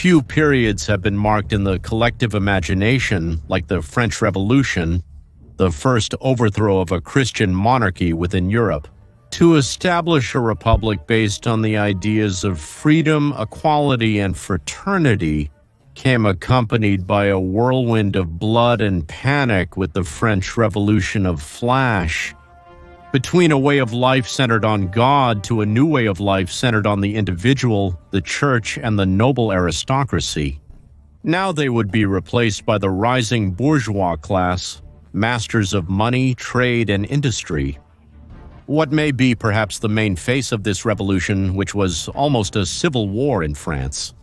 Few periods have been marked in the collective imagination like the French Revolution, the first overthrow of a Christian monarchy within Europe. To establish a republic based on the ideas of freedom, equality, and fraternity came accompanied by a whirlwind of blood and panic with the French Revolution of Flash. Between a way of life centered on God to a new way of life centered on the individual, the church, and the noble aristocracy. Now they would be replaced by the rising bourgeois class, masters of money, trade, and industry. What may be perhaps the main face of this revolution, which was almost a civil war in France.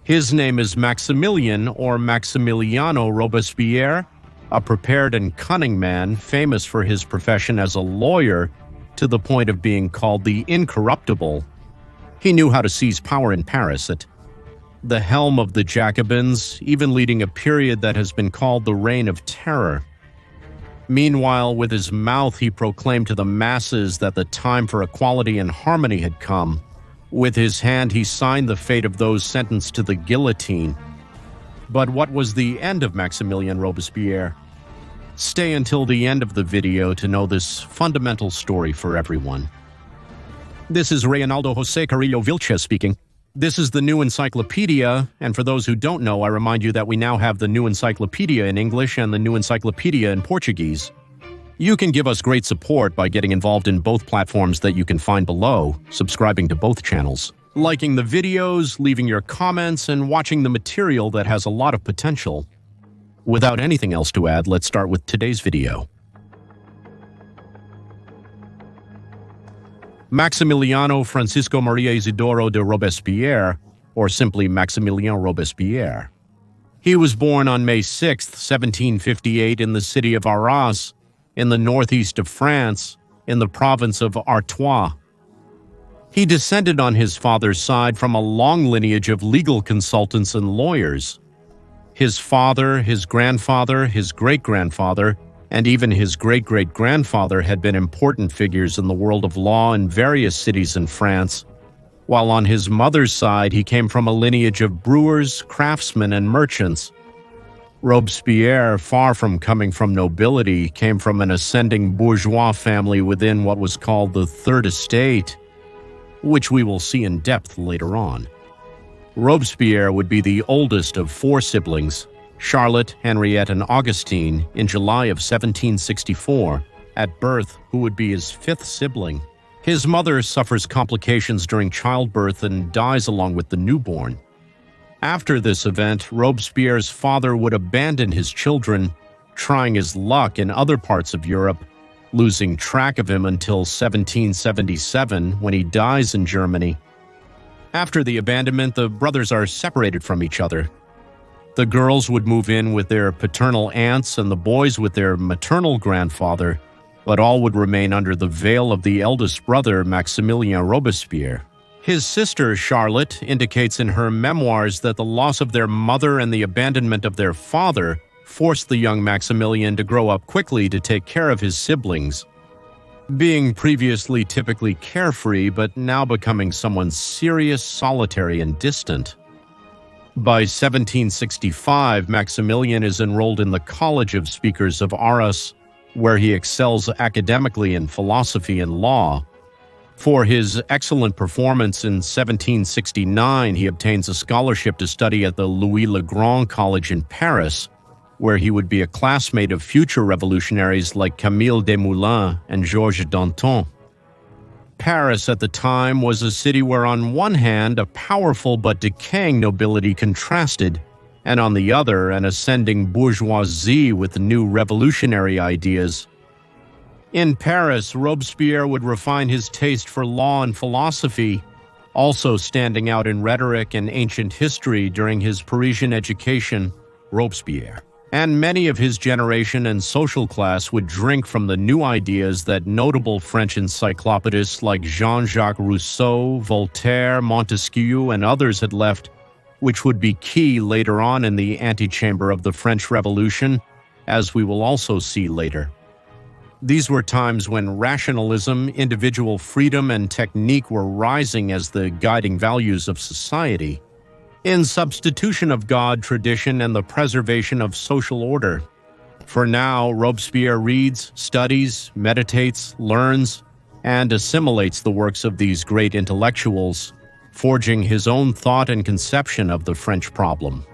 His name is Maximilien or Maximiliano Robespierre, a prepared and cunning man famous for his profession as a lawyer to the point of being called the Incorruptible. He knew how to seize power in Paris at the helm of the Jacobins, even leading a period that has been called the Reign of Terror. Meanwhile, with his mouth, he proclaimed to the masses that the time for equality and harmony had come. With his hand, he signed the fate of those sentenced to the guillotine. But what was the end of Maximilien Robespierre? Stay until the end of the video to know this fundamental story for everyone. This is Reynaldo José Carrillo Vilches speaking. This is the new Encyclopedia, and for those who don't know, I remind you that we now have the new Encyclopedia in English and the new Encyclopedia in Portuguese. You can give us great support by getting involved in both platforms that you can find below, subscribing to both channels, liking the videos, leaving your comments, and watching the material that has a lot of potential. Without anything else to add, let's start with today's video. Maximiliano Francisco Maria Isidoro de Robespierre, or simply Maximilien Robespierre. He was born on May 6, 1758 in the city of Arras, in the northeast of France, in the province of Artois. He descended on his father's side from a long lineage of legal consultants and lawyers. His father, his grandfather, his great-grandfather, and even his great-great-grandfather had been important figures in the world of law in various cities in France, while on his mother's side he came from a lineage of brewers, craftsmen, and merchants. Robespierre, far from coming from nobility, came from an ascending bourgeois family within what was called the Third Estate, which we will see in depth later on. Robespierre would be the oldest of four siblings, Charlotte, Henriette, and Augustine, in July of 1764, at birth, who would be his fifth sibling. His mother suffers complications during childbirth and dies along with the newborn. After this event, Robespierre's father would abandon his children, trying his luck in other parts of Europe, losing track of him until 1777, when he dies in Germany. After the abandonment, the brothers are separated from each other. The girls would move in with their paternal aunts and the boys with their maternal grandfather, but all would remain under the veil of the eldest brother, Maximilien Robespierre. His sister, Charlotte, indicates in her memoirs that the loss of their mother and the abandonment of their father forced the young Maximilien to grow up quickly to take care of his siblings. Being previously typically carefree, but now becoming someone serious, solitary, and distant. By 1765, Maximilien is enrolled in the College of Speakers of Arras, where he excels academically in philosophy and law. For his excellent performance in 1769, he obtains a scholarship to study at the Louis le Grand College in Paris, where he would be a classmate of future revolutionaries like Camille Desmoulins and Georges Danton. Paris at the time was a city where on one hand a powerful but decaying nobility contrasted, and on the other an ascending bourgeoisie with new revolutionary ideas. In Paris, Robespierre would refine his taste for law and philosophy, also standing out in rhetoric and ancient history during his Parisian education. Robespierre and many of his generation and social class would drink from the new ideas that notable French encyclopedists like Jean-Jacques Rousseau, Voltaire, Montesquieu, and others had left, which would be key later on in the antechamber of the French Revolution, as we will also see later. These were times when rationalism, individual freedom, and technique were rising as the guiding values of society. in substitution of God, tradition, and the preservation of social order. For now, Robespierre reads, studies, meditates, learns, and assimilates the works of these great intellectuals, forging his own thought and conception of the French problem.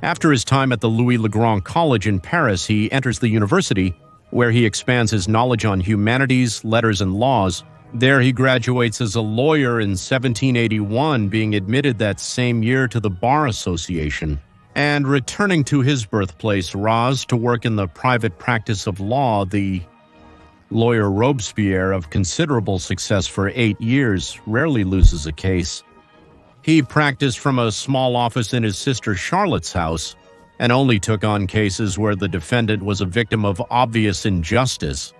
After his time at the Louis-le-Grand College in Paris, he enters the university, where he expands his knowledge on humanities, letters, and laws. There he graduates as a lawyer in 1781, being admitted that same year to the Bar Association, and returning to his birthplace, Reims, to work in the private practice of law. The lawyer Robespierre, of considerable success for 8 years, rarely loses a case. He practiced from a small office in his sister Charlotte's house, and only took on cases where the defendant was a victim of obvious injustice.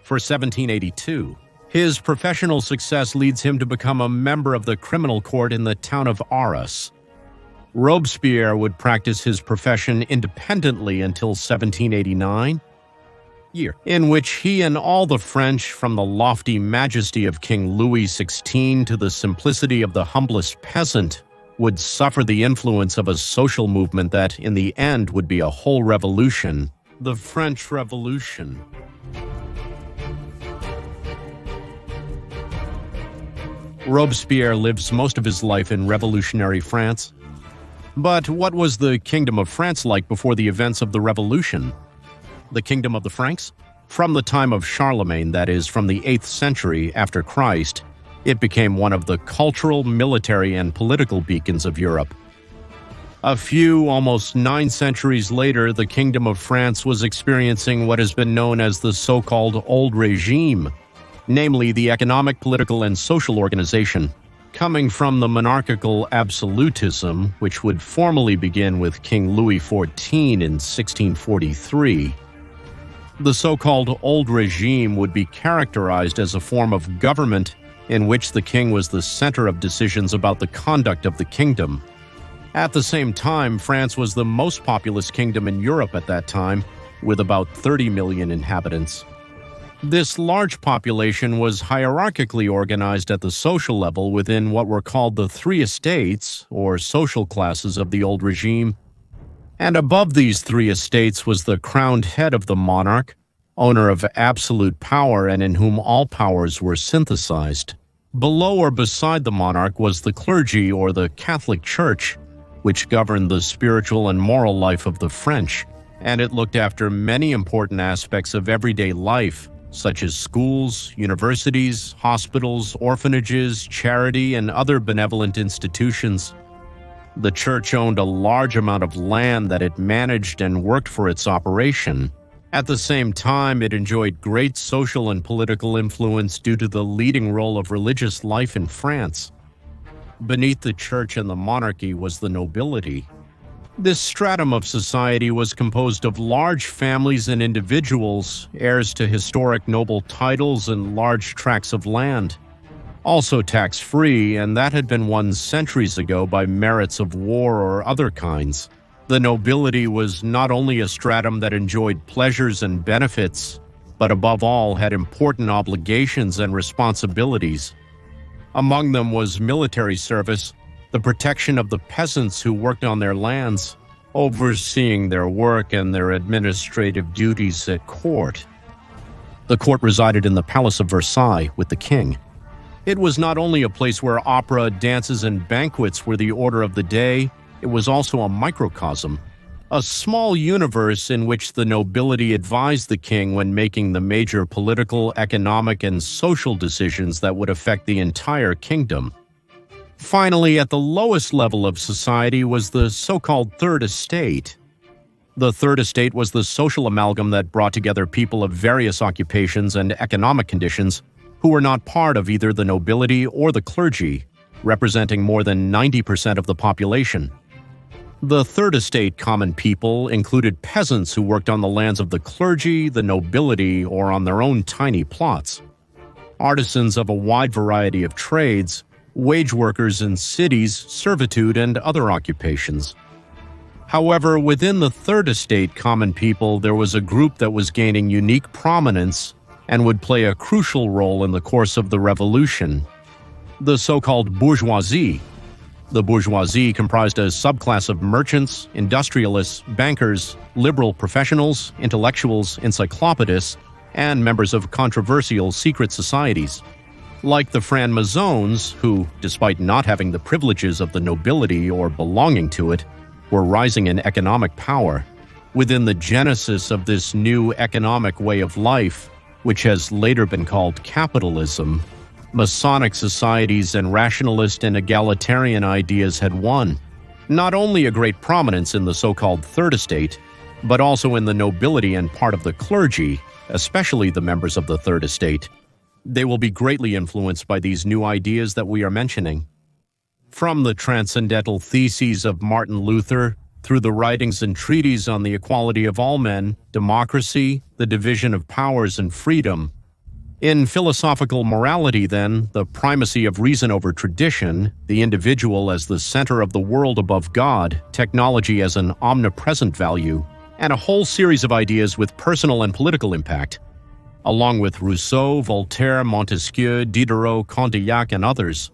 For 1782, his professional success leads him to become a member of the criminal court in the town of Arras. Robespierre would practice his profession independently until 1789, year in which he and all the French, from the lofty majesty of King Louis XVI to the simplicity of the humblest peasant, would suffer the influence of a social movement that, in the end, would be a whole revolution, the French Revolution. Robespierre lives most of his life in revolutionary France. But what was the Kingdom of France like before the events of the Revolution? The Kingdom of the Franks? From the time of Charlemagne, that is, from the 8th century after Christ, it became one of the cultural, military, and political beacons of Europe. A few, almost 9 centuries later, the Kingdom of France was experiencing what has been known as the so-called Old Regime, namely the economic, political, and social organization, coming from the monarchical absolutism, which would formally begin with King Louis XIV in 1643. The so-called Old Regime would be characterized as a form of government in which the king was the center of decisions about the conduct of the kingdom. At the same time, France was the most populous kingdom in Europe at that time, with about 30 million inhabitants. This large population was hierarchically organized at the social level within what were called the 3 estates, or social classes of the Old Regime. And above these 3 estates was the crowned head of the monarch, owner of absolute power and in whom all powers were synthesized. Below or beside the monarch was the clergy, or the Catholic Church, which governed the spiritual and moral life of the French, and it looked after many important aspects of everyday life, such as schools, universities, hospitals, orphanages, charity, and other benevolent institutions. The church owned a large amount of land that it managed and worked for its operation. At the same time, it enjoyed great social and political influence due to the leading role of religious life in France. Beneath the church and the monarchy was the nobility. This stratum of society was composed of large families and individuals, heirs to historic noble titles and large tracts of land. Also tax-free, and that had been won centuries ago by merits of war or other kinds. The nobility was not only a stratum that enjoyed pleasures and benefits, but above all had important obligations and responsibilities. Among them was military service, the protection of the peasants who worked on their lands, overseeing their work and their administrative duties at court. The court resided in the Palace of Versailles with the king. It was not only a place where opera, dances, and banquets were the order of the day, it was also a microcosm, a small universe in which the nobility advised the king when making the major political, economic, and social decisions that would affect the entire kingdom. Finally, at the lowest level of society was the so-called Third Estate. The Third Estate was the social amalgam that brought together people of various occupations and economic conditions who were not part of either the nobility or the clergy, representing more than 90% of the population. The Third Estate common people included peasants who worked on the lands of the clergy, the nobility, or on their own tiny plots, artisans of a wide variety of trades, wage workers in cities, servitude, and other occupations. However, within the Third Estate common people, there was a group that was gaining unique prominence and would play a crucial role in the course of the Revolution: the so-called bourgeoisie. The bourgeoisie comprised a subclass of merchants, industrialists, bankers, liberal professionals, intellectuals, encyclopedists, and members of controversial secret societies. Like the francs-maçons, who, despite not having the privileges of the nobility or belonging to it, were rising in economic power. Within the genesis of this new economic way of life, which has later been called capitalism, Masonic societies and rationalist and egalitarian ideas had won, not only a great prominence in the so-called Third Estate, but also in the nobility and part of the clergy, especially the members of the Third Estate. They will be greatly influenced by these new ideas that we are mentioning. From the transcendental theses of Martin Luther, through the writings and treatises on the equality of all men, democracy, the division of powers, and freedom. In philosophical morality, then, the primacy of reason over tradition, the individual as the center of the world above God, technology as an omnipresent value, and a whole series of ideas with personal and political impact, along with Rousseau, Voltaire, Montesquieu, Diderot, Condillac, and others,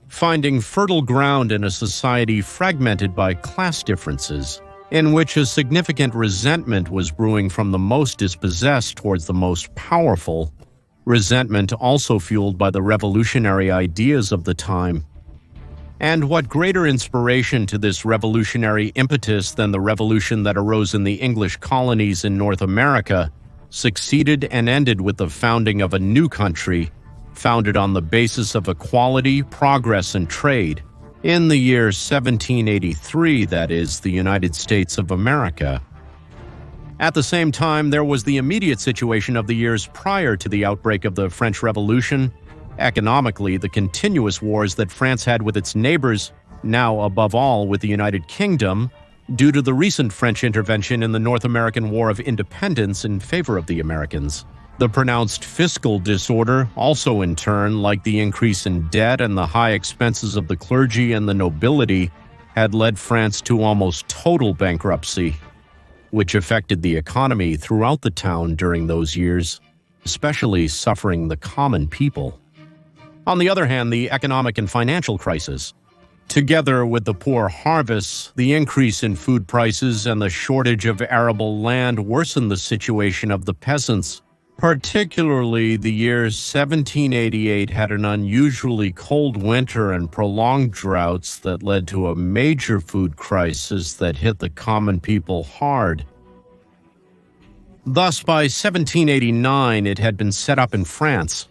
finding fertile ground in a society fragmented by class differences, in which a significant resentment was brewing from the most dispossessed towards the most powerful, resentment also fueled by the revolutionary ideas of the time. And what greater inspiration to this revolutionary impetus than the revolution that arose in the English colonies in North America succeeded and ended with the founding of a new country, founded on the basis of equality, progress, and trade, in the year 1783, that is, the United States of America. At the same time, there was the immediate situation of the years prior to the outbreak of the French Revolution, economically the continuous wars that France had with its neighbors, now above all with the United Kingdom, due to the recent French intervention in the North American War of Independence in favor of the Americans. The pronounced fiscal disorder also in turn, like the increase in debt and the high expenses of the clergy and the nobility, had led France to almost total bankruptcy, which affected the economy throughout the town during those years, especially suffering the common people. On the other hand, the economic and financial crisis, together with the poor harvests, the increase in food prices, and the shortage of arable land worsened the situation of the peasants. Particularly, the year 1788 had an unusually cold winter and prolonged droughts that led to a major food crisis that hit the common people hard. Thus, by 1789, it had been set up in France,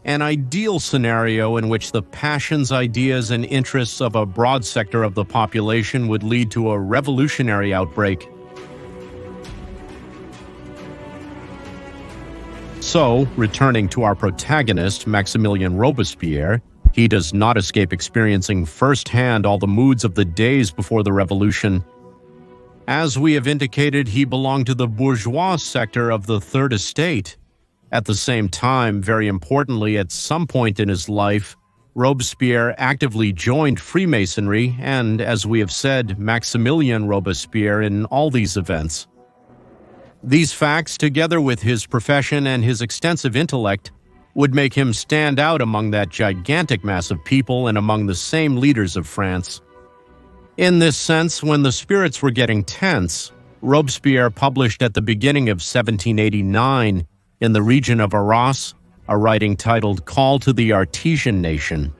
an ideal scenario in which the passions, ideas, and interests of a broad sector of the population would lead to a revolutionary outbreak. So, returning to our protagonist, Maximilien Robespierre, he does not escape experiencing firsthand all the moods of the days before the revolution. As we have indicated, he belonged to the bourgeois sector of the Third Estate. At the same time, very importantly, at some point in his life, Robespierre actively joined Freemasonry and, as we have said, Maximilien Robespierre in all these events. These facts, together with his profession and his extensive intellect, would make him stand out among that gigantic mass of people and among the same leaders of France. In this sense, when the spirits were getting tense, Robespierre published at the beginning of 1789 in the region of Arras a writing titled Call to the Artesian Nation.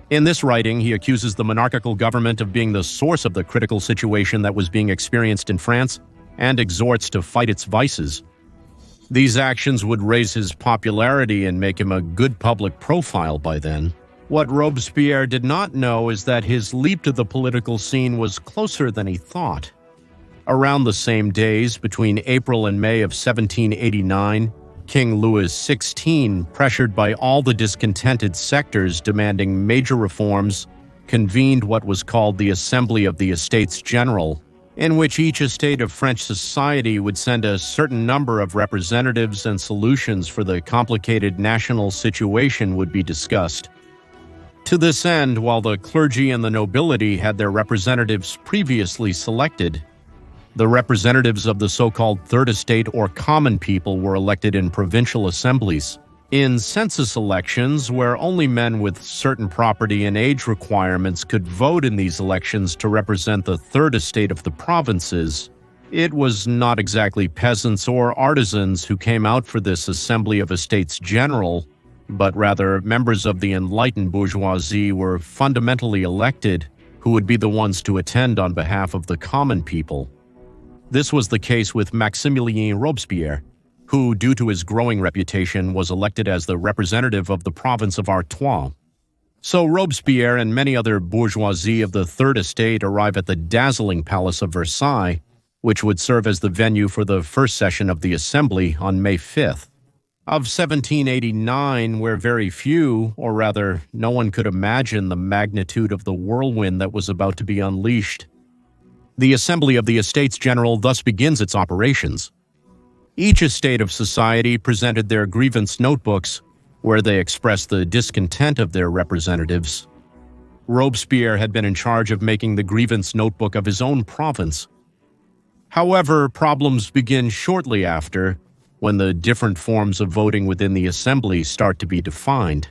In this writing, he accuses the monarchical government of being the source of the critical situation that was being experienced in France and exhorts to fight its vices. These actions would raise his popularity and make him a good public profile by then. What Robespierre did not know is that his leap to the political scene was closer than he thought. Around the same days, between April and May of 1789, King Louis XVI, pressured by all the discontented sectors demanding major reforms, convened what was called the Assembly of the Estates General, in which each estate of French society would send a certain number of representatives and solutions for the complicated national situation would be discussed. To this end, while the clergy and the nobility had their representatives previously selected, the representatives of the so-called Third Estate or common people were elected in provincial assemblies. In census elections, where only men with certain property and age requirements could vote in these elections to represent the third estate of the provinces, it was not exactly peasants or artisans who came out for this Assembly of Estates General, but rather members of the enlightened bourgeoisie were fundamentally elected who would be the ones to attend on behalf of the common people. This was the case with Maximilien Robespierre, who, due to his growing reputation, was elected as the representative of the province of Artois. So Robespierre and many other bourgeoisie of the Third Estate arrive at the dazzling Palace of Versailles, which would serve as the venue for the first session of the Assembly on May 5th. Of 1789, where very few, or rather no one could imagine the magnitude of the whirlwind that was about to be unleashed. The Assembly of the Estates General thus begins its operations. Each estate of society presented their grievance notebooks, where they expressed the discontent of their representatives. Robespierre had been in charge of making the grievance notebook of his own province. However, problems begin shortly after, when the different forms of voting within the assembly start to be defined.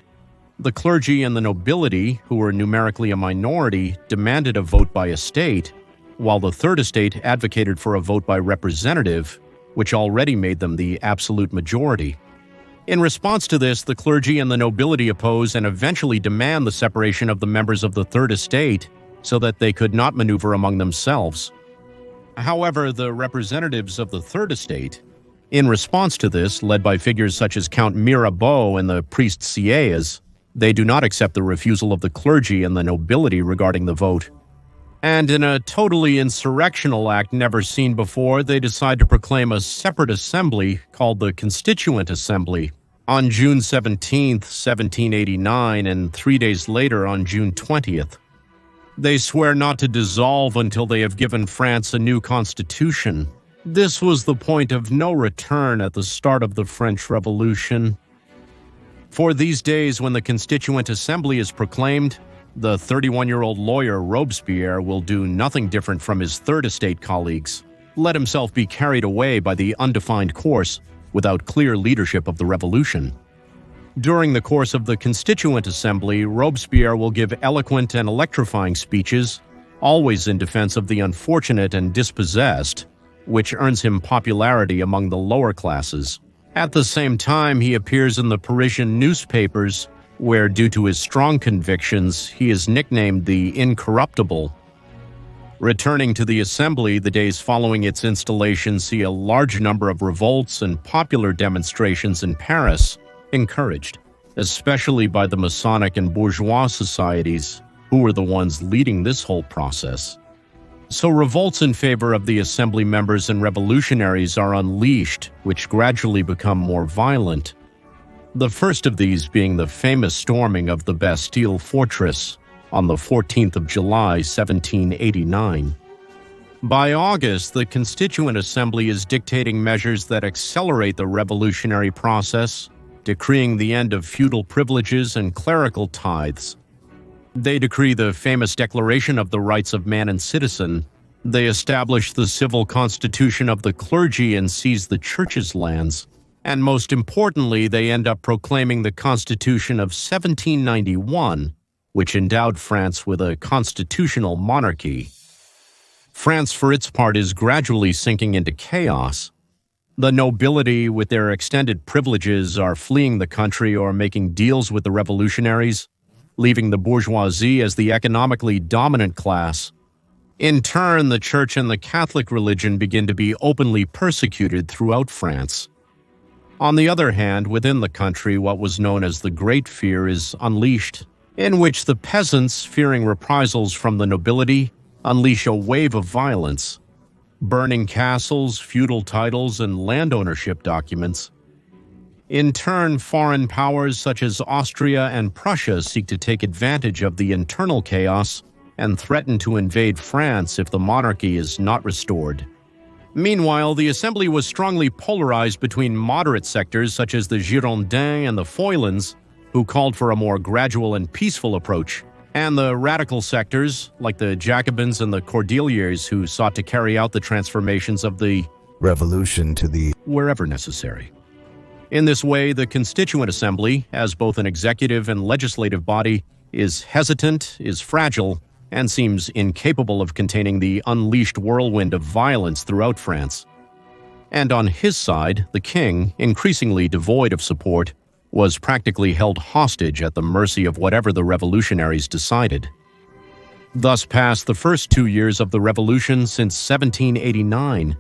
The clergy and the nobility, who were numerically a minority, demanded a vote by estate, while the Third Estate advocated for a vote by representative, which already made them the absolute majority. In response to this, the clergy and the nobility oppose and eventually demand the separation of the members of the Third Estate so that they could not maneuver among themselves. However, the representatives of the Third Estate, in response to this, led by figures such as Count Mirabeau and the priest Sieyes, they do not accept the refusal of the clergy and the nobility regarding the vote. And in a totally insurrectional act never seen before, they decide to proclaim a separate assembly called the Constituent Assembly on June 17, 1789, and 3 days later on June 20th. They swear not to dissolve until they have given France a new constitution. This was the point of no return at the start of the French Revolution. For these days, when the Constituent Assembly is proclaimed, the 31-year-old lawyer Robespierre will do nothing different from his Third Estate colleagues, let himself be carried away by the undefined course without clear leadership of the revolution. During the course of the Constituent Assembly, Robespierre will give eloquent and electrifying speeches, always in defense of the unfortunate and dispossessed, which earns him popularity among the lower classes. At the same time, he appears in the Parisian newspapers, where, due to his strong convictions, he is nicknamed the Incorruptible. Returning to the assembly, the days following its installation see a large number of revolts and popular demonstrations in Paris, encouraged, especially by the Masonic and bourgeois societies, who were the ones leading this whole process. So revolts in favor of the assembly members and revolutionaries are unleashed, which gradually become more violent. The first of these being the famous storming of the Bastille fortress on the 14th of July, 1789. By August, the Constituent Assembly is dictating measures that accelerate the revolutionary process, decreeing the end of feudal privileges and clerical tithes. They decree the famous Declaration of the Rights of Man and Citizen. They establish the civil constitution of the clergy and seize the church's lands. And most importantly, they end up proclaiming the Constitution of 1791, which endowed France with a constitutional monarchy. France, for its part, is gradually sinking into chaos. The nobility, with their extended privileges, are fleeing the country or making deals with the revolutionaries, leaving the bourgeoisie as the economically dominant class. In turn, the Church and the Catholic religion begin to be openly persecuted throughout France. On the other hand, within the country, what was known as the Great Fear is unleashed, in which the peasants, fearing reprisals from the nobility, unleash a wave of violence, burning castles, feudal titles, and land ownership documents. In turn, foreign powers such as Austria and Prussia seek to take advantage of the internal chaos and threaten to invade France if the monarchy is not restored. Meanwhile, the assembly was strongly polarized between moderate sectors such as the Girondins and the Feuillants, who called for a more gradual and peaceful approach, and the radical sectors, like the Jacobins and the Cordeliers, who sought to carry out the transformations of the revolution to the wherever necessary. In this way, the Constituent Assembly, as both an executive and legislative body, is hesitant, is fragile, and seems incapable of containing the unleashed whirlwind of violence throughout France. And on his side, the king, increasingly devoid of support, was practically held hostage at the mercy of whatever the revolutionaries decided. Thus passed the first 2 years of the revolution since 1789.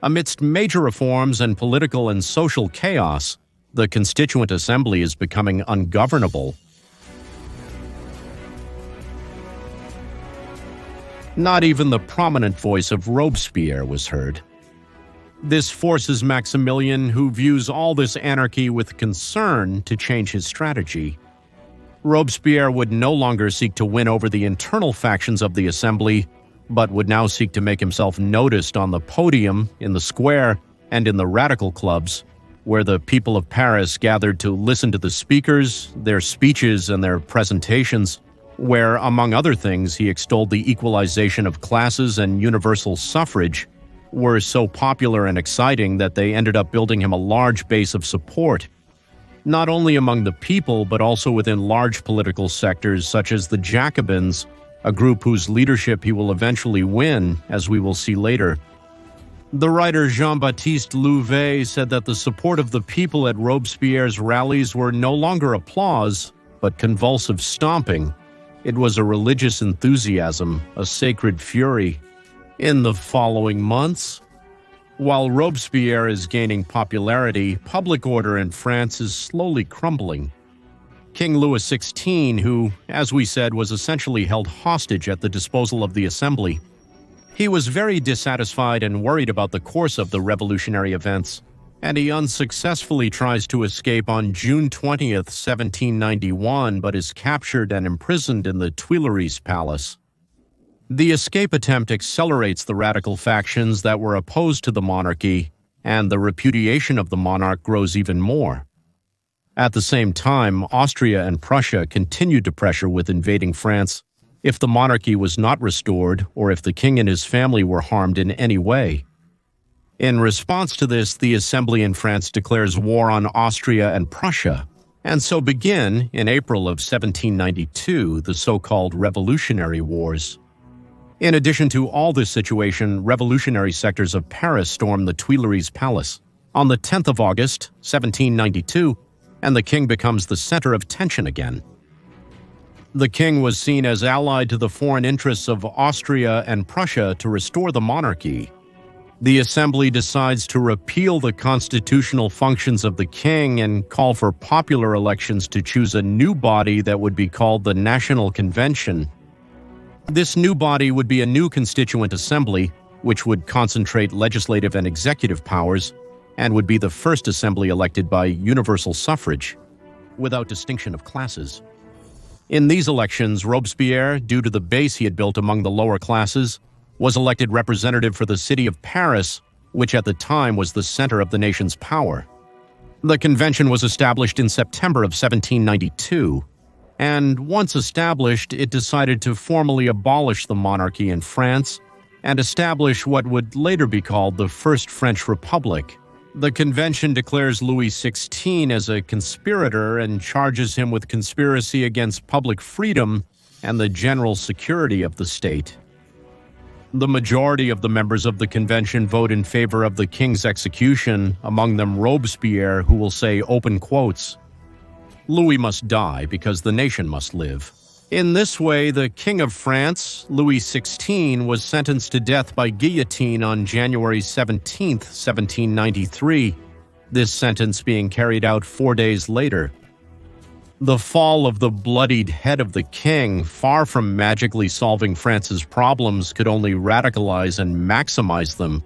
Amidst major reforms and political and social chaos, the Constituent Assembly is becoming ungovernable. Not even the prominent voice of Robespierre was heard. This forces Maximilien, who views all this anarchy with concern, to change his strategy. Robespierre would no longer seek to win over the internal factions of the assembly, but would now seek to make himself noticed on the podium, in the square, and in the radical clubs, where the people of Paris gathered to listen to the speakers, their speeches, and their presentations, where, among other things, he extolled the equalization of classes and universal suffrage, were so popular and exciting that they ended up building him a large base of support, not only among the people but also within large political sectors such as the Jacobins, a group whose leadership he will eventually win, as we will see later. The writer Jean-Baptiste Louvet said that the support of the people at Robespierre's rallies were no longer applause, but convulsive stomping. It was a religious enthusiasm, a sacred fury. In the following months, while Robespierre is gaining popularity, public order in France is slowly crumbling. King Louis XVI, who, as we said, was essentially held hostage at the disposal of the Assembly, he was very dissatisfied and worried about the course of the revolutionary events, and he unsuccessfully tries to escape on June 20th, 1791, but is captured and imprisoned in the Tuileries Palace. The escape attempt accelerates the radical factions that were opposed to the monarchy, and the repudiation of the monarch grows even more. At the same time, Austria and Prussia continued to pressure with invading France if the monarchy was not restored or if the king and his family were harmed in any way. In response to this, the Assembly in France declares war on Austria and Prussia, and so begin, in April of 1792, the so-called Revolutionary Wars. In addition to all this situation, revolutionary sectors of Paris storm the Tuileries Palace on the 10th of August, 1792, and the king becomes the center of tension again. The king was seen as allied to the foreign interests of Austria and Prussia to restore the monarchy. The Assembly decides to repeal the constitutional functions of the king and call for popular elections to choose a new body that would be called the National Convention. This new body would be a new Constituent Assembly, which would concentrate legislative and executive powers, and would be the first assembly elected by universal suffrage, without distinction of classes. In these elections, Robespierre, due to the base he had built among the lower classes, was elected representative for the city of Paris, which at the time was the center of the nation's power. The convention was established in September of 1792, and once established, it decided to formally abolish the monarchy in France and establish what would later be called the First French Republic. The convention declares Louis XVI as a conspirator and charges him with conspiracy against public freedom and the general security of the state. The majority of the members of the convention vote in favor of the king's execution, among them Robespierre, who will say, open quotes, "Louis must die because the nation must live." In this way, the King of France, Louis XVI, was sentenced to death by guillotine on January 17, 1793, this sentence being carried out 4 days later. The fall of the bloodied head of the king, far from magically solving France's problems, could only radicalize and maximize them.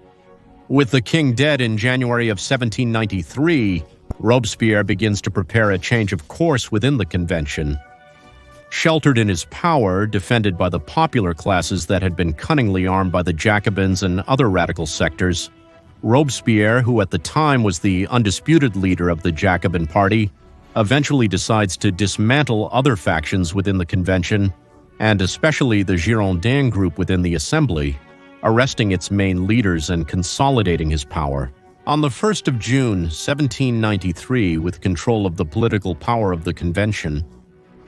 With the king dead in January of 1793, Robespierre begins to prepare a change of course within the convention. Sheltered in his power, defended by the popular classes that had been cunningly armed by the Jacobins and other radical sectors, Robespierre, who at the time was the undisputed leader of the Jacobin party, eventually decides to dismantle other factions within the convention, and especially the Girondin group within the Assembly, arresting its main leaders and consolidating his power. On the 1st of June, 1793, with control of the political power of the Convention,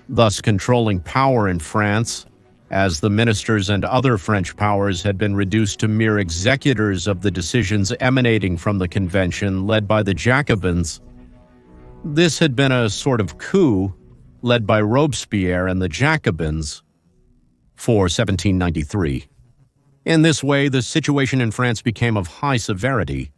thus controlling power in France, as the ministers and other French powers had been reduced to mere executors of the decisions emanating from the Convention led by the Jacobins. This had been a sort of coup led by Robespierre and the Jacobins for 1793. In this way, the situation in France became of high severity.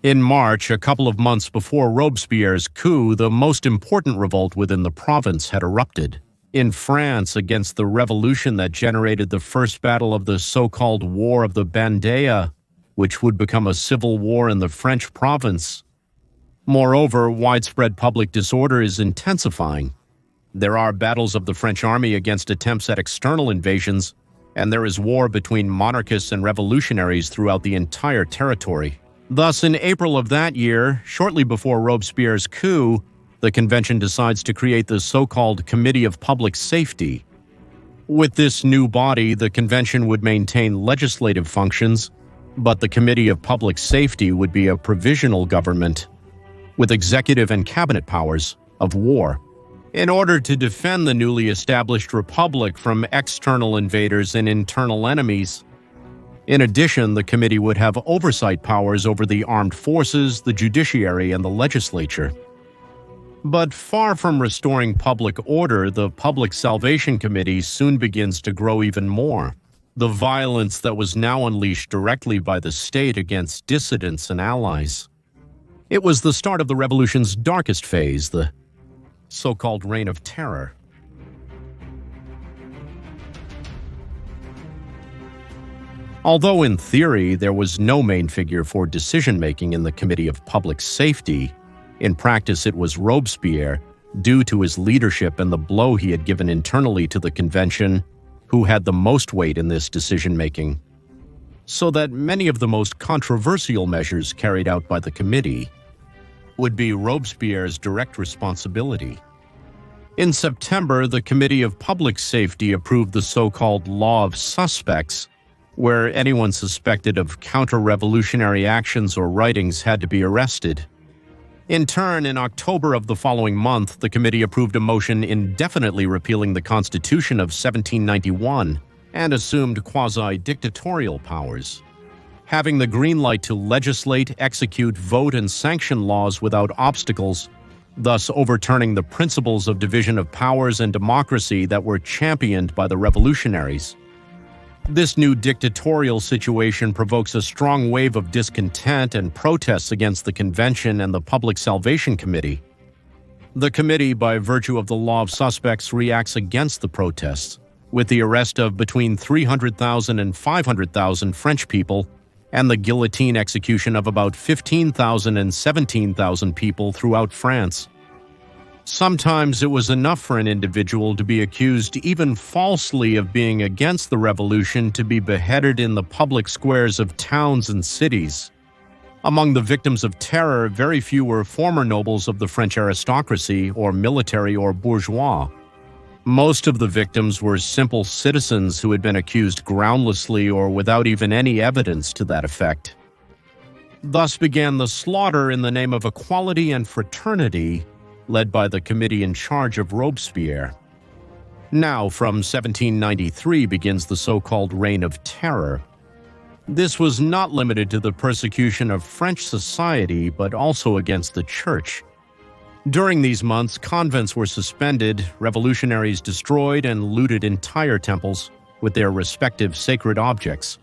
In March, a couple of months before Robespierre's coup, the most important revolt within the province had erupted in France against the revolution that generated the first battle of the so-called War of the Vendée, which would become a civil war in the French province. Moreover, widespread public disorder is intensifying. There are battles of the French army against attempts at external invasions, and there is war between monarchists and revolutionaries throughout the entire territory. Thus, in April of that year, shortly before Robespierre's coup, the convention decides to create the so-called Committee of Public Safety. With this new body, the convention would maintain legislative functions, but the Committee of Public Safety would be a provisional government with executive and cabinet powers of war, in order to defend the newly established republic from external invaders and internal enemies. In addition, the committee would have oversight powers over the armed forces, the judiciary, and the legislature. But far from restoring public order, the Public Salvation Committee soon begins to grow even more. The violence that was now unleashed directly by the state against dissidents and allies. It was the start of the revolution's darkest phase, the so-called Reign of Terror. Although in theory there was no main figure for decision-making in the Committee of Public Safety, in practice it was Robespierre, due to his leadership and the blow he had given internally to the convention, who had the most weight in this decision-making, so that many of the most controversial measures carried out by the committee would be Robespierre's direct responsibility. In September, the Committee of Public Safety approved the so-called Law of Suspects, where anyone suspected of counter-revolutionary actions or writings had to be arrested. In turn, in October of the following month, the committee approved a motion indefinitely repealing the Constitution of 1791 and assumed quasi-dictatorial powers, having the green light to legislate, execute, vote, and sanction laws without obstacles, thus overturning the principles of division of powers and democracy that were championed by the revolutionaries. This new dictatorial situation provokes a strong wave of discontent and protests against the convention and the Public Salvation Committee. The committee, by virtue of the Law of Suspects, reacts against the protests, with the arrest of between 300,000 and 500,000 French people and the guillotine execution of about 15,000 and 17,000 people throughout France. Sometimes it was enough for an individual to be accused even falsely of being against the revolution to be beheaded in the public squares of towns and cities. Among the victims of terror, very few were former nobles of the French aristocracy or military or bourgeois. Most of the victims were simple citizens who had been accused groundlessly or without even any evidence to that effect. Thus began the slaughter in the name of equality and fraternity, led by the committee in charge of Robespierre. Now, from 1793 begins the so-called Reign of Terror. This was not limited to the persecution of French society, but also against the Church. During these months, convents were suspended, revolutionaries destroyed and looted entire temples with their respective sacred objects.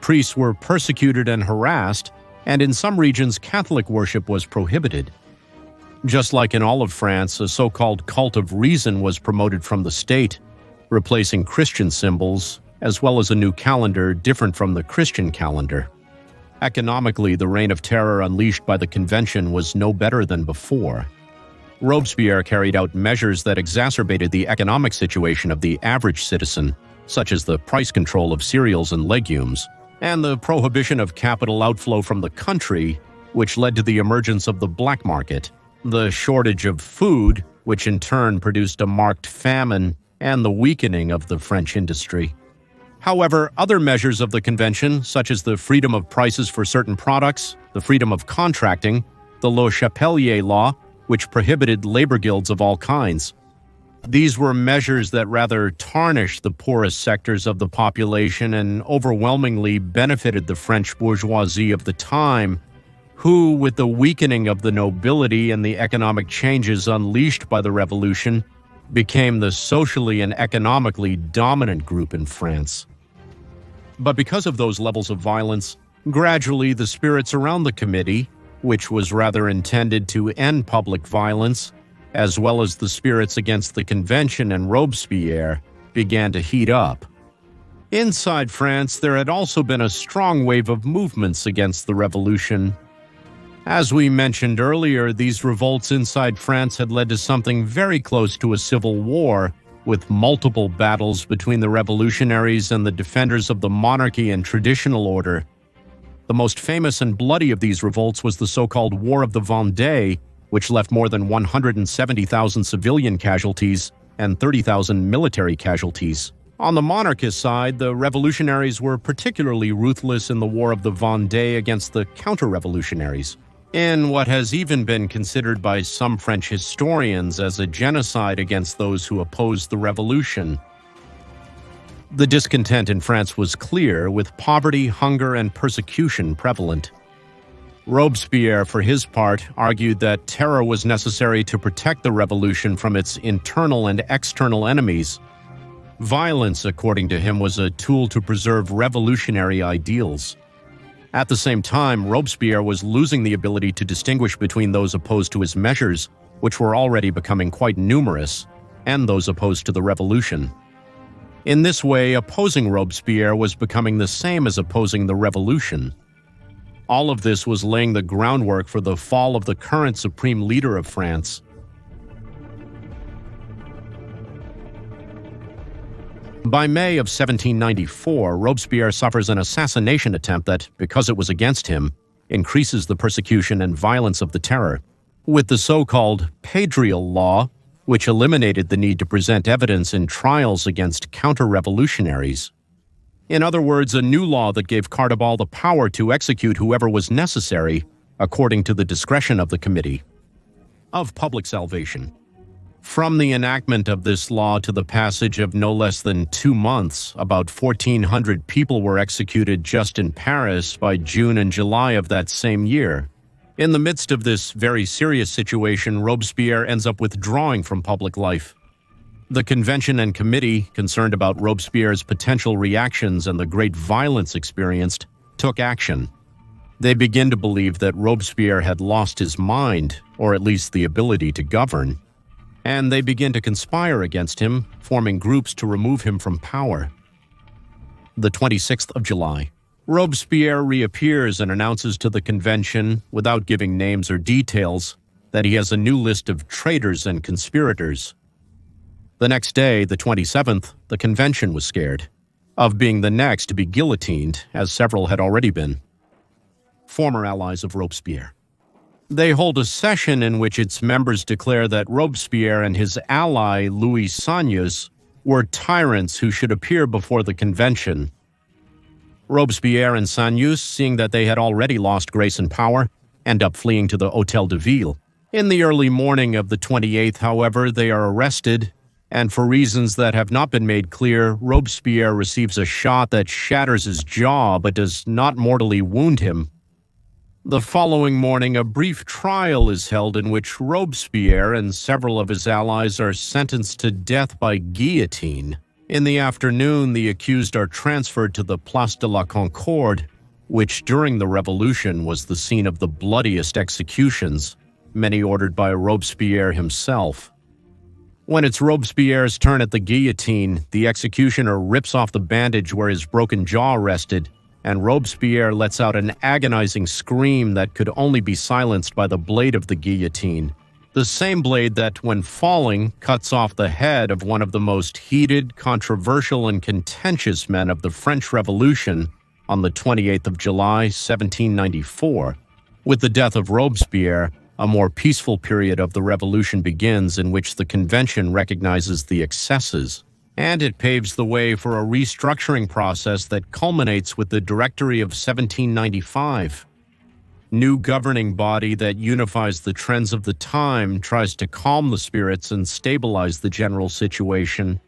Priests were persecuted and harassed, and in some regions Catholic worship was prohibited. Just like in all of France, a so-called cult of reason was promoted from the state, replacing Christian symbols, as well as a new calendar different from the Christian calendar. Economically, the Reign of Terror unleashed by the convention was no better than before. Robespierre carried out measures that exacerbated the economic situation of the average citizen, such as the price control of cereals and legumes, and the prohibition of capital outflow from the country, which led to the emergence of the black market, the shortage of food, which in turn produced a marked famine, and the weakening of the French industry. However, other measures of the convention, such as the freedom of prices for certain products, the freedom of contracting, the Le Chapelier law, which prohibited labor guilds of all kinds. These were measures that rather tarnished the poorest sectors of the population and overwhelmingly benefited the French bourgeoisie of the time, who, with the weakening of the nobility and the economic changes unleashed by the revolution, became the socially and economically dominant group in France. But because of those levels of violence, gradually the spirits around the committee, which was rather intended to end public violence, as well as the spirits against the convention and Robespierre, began to heat up. Inside France, there had also been a strong wave of movements against the revolution. As we mentioned earlier, these revolts inside France had led to something very close to a civil war, with multiple battles between the revolutionaries and the defenders of the monarchy and traditional order. The most famous and bloody of these revolts was the so-called War of the Vendée, which left more than 170,000 civilian casualties and 30,000 military casualties. On the monarchist side, the revolutionaries were particularly ruthless in the War of the Vendée against the counter-revolutionaries, in what has even been considered by some French historians as a genocide against those who opposed the revolution. The discontent in France was clear, with poverty, hunger, and persecution prevalent. Robespierre, for his part, argued that terror was necessary to protect the revolution from its internal and external enemies. Violence, according to him, was a tool to preserve revolutionary ideals. At the same time, Robespierre was losing the ability to distinguish between those opposed to his measures, which were already becoming quite numerous, and those opposed to the revolution. In this way, opposing Robespierre was becoming the same as opposing the revolution. All of this was laying the groundwork for the fall of the current supreme leader of France. By May of 1794, Robespierre suffers an assassination attempt that, because it was against him, increases the persecution and violence of the terror. With the so-called Patrial Law, which eliminated the need to present evidence in trials against counter-revolutionaries. In other words, a new law that gave Cardabal the power to execute whoever was necessary, according to the discretion of the Committee of Public Salvation. From the enactment of this law to the passage of no less than 2 months, about 1,400 people were executed just in Paris by June and July of that same year. In the midst of this very serious situation, Robespierre ends up withdrawing from public life. The convention and committee, concerned about Robespierre's potential reactions and the great violence experienced, took action. They begin to believe that Robespierre had lost his mind, or at least the ability to govern, and they begin to conspire against him, forming groups to remove him from power. The 26th of July. Robespierre reappears and announces to the convention, without giving names or details, that he has a new list of traitors and conspirators. The next day, the 27th, the convention was scared of being the next to be guillotined, as several had already been. Former allies of Robespierre. They hold a session in which its members declare that Robespierre and his ally, Louis Sagnas, were tyrants who should appear before the convention. Robespierre and Sagnas, seeing that they had already lost grace and power, end up fleeing to the Hôtel de Ville. In the early morning of the 28th, however, they are arrested, and for reasons that have not been made clear, Robespierre receives a shot that shatters his jaw but does not mortally wound him. The following morning, a brief trial is held in which Robespierre and several of his allies are sentenced to death by guillotine. In the afternoon, the accused are transferred to the Place de la Concorde, which during the Revolution was the scene of the bloodiest executions, many ordered by Robespierre himself. When it's Robespierre's turn at the guillotine, the executioner rips off the bandage where his broken jaw rested, and Robespierre lets out an agonizing scream that could only be silenced by the blade of the guillotine. The same blade that, when falling, cuts off the head of one of the most heated, controversial, and contentious men of the French Revolution on the 28th of July, 1794. With the death of Robespierre, a more peaceful period of the revolution begins in which the convention recognizes the excesses And it paves the way for a restructuring process that culminates with the Directory of 1795. New governing body that unifies the trends of the time, tries to calm the spirits and stabilize the general situation.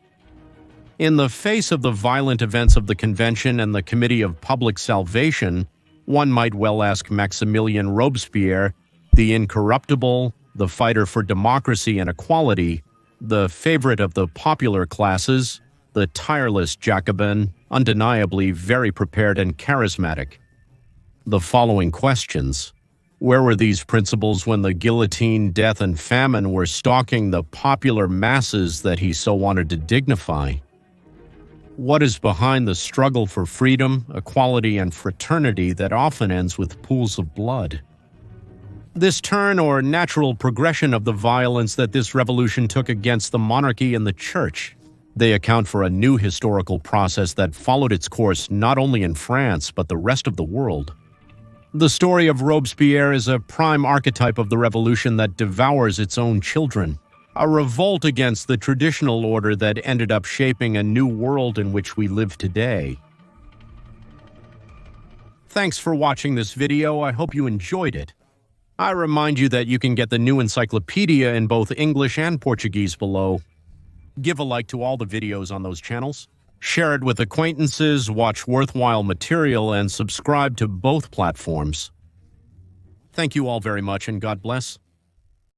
In the face of the violent events of the Convention and the Committee of Public Salvation, one might well ask Maximilien Robespierre, the incorruptible, the fighter for democracy and equality, the favorite of the popular classes, the tireless Jacobin, undeniably very prepared and charismatic. The following questions. Where were these principles when the guillotine, death, and famine were stalking the popular masses that he so wanted to dignify? What is behind the struggle for freedom, equality, and fraternity that often ends with pools of blood? This turn or natural progression of the violence that this revolution took against the monarchy and the church, they account for a new historical process that followed its course not only in France but the rest of the world. The story of Robespierre is a prime archetype of the revolution that devours its own children, a revolt against the traditional order that ended up shaping a new world in which we live today. Thanks for watching this video. I hope you enjoyed it. I remind you that you can get the new Encyclopedia in both English and Portuguese below. Give a like to all the videos on those channels. Share it with acquaintances, watch worthwhile material, and subscribe to both platforms. Thank you all very much, and God bless.